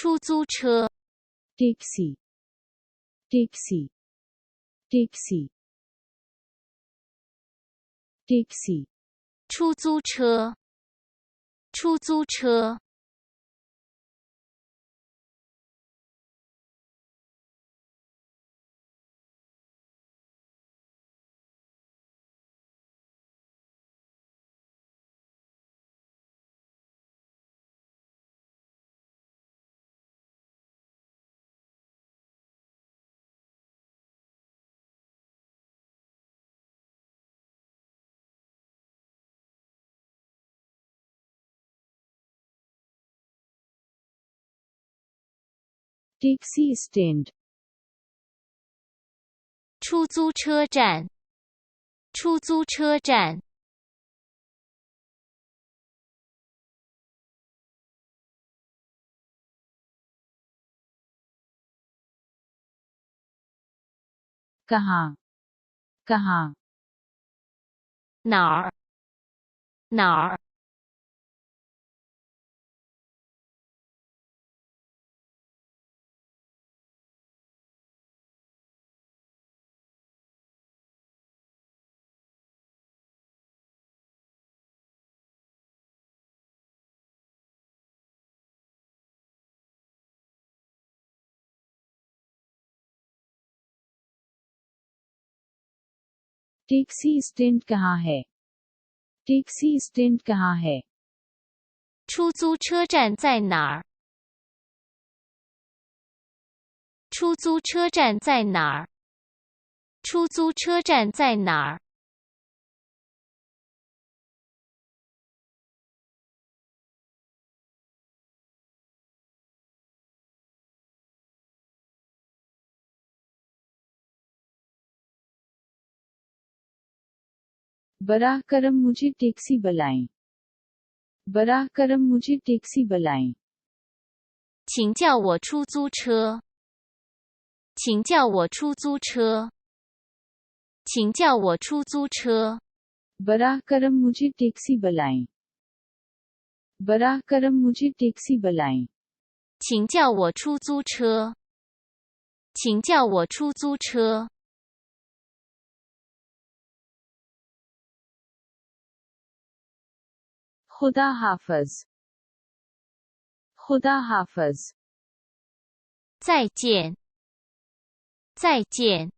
出租车 taxi taxi taxi taxi 出租车出租车 taxi stand 出租车站出租车站 कहाँ कहाँ 哪儿哪儿 taxi stand कहाँ है टैक्सी स्टैंड कहाँ है 出租车站在哪儿出租车站在哪儿出租车站在哪儿 बराह करम मुझे टैक्सी बुलाएं बराह करम मुझे टैक्सी बुलाएं 请叫我出租车请叫我出租车请叫我出租车 बराह करम मुझे टैक्सी बुलाएं बराह करम मुझे टैक्सी बुलाएं 请叫我出租车请叫我出租车 खुदा हाफिज खुदा हाफिज 再见再见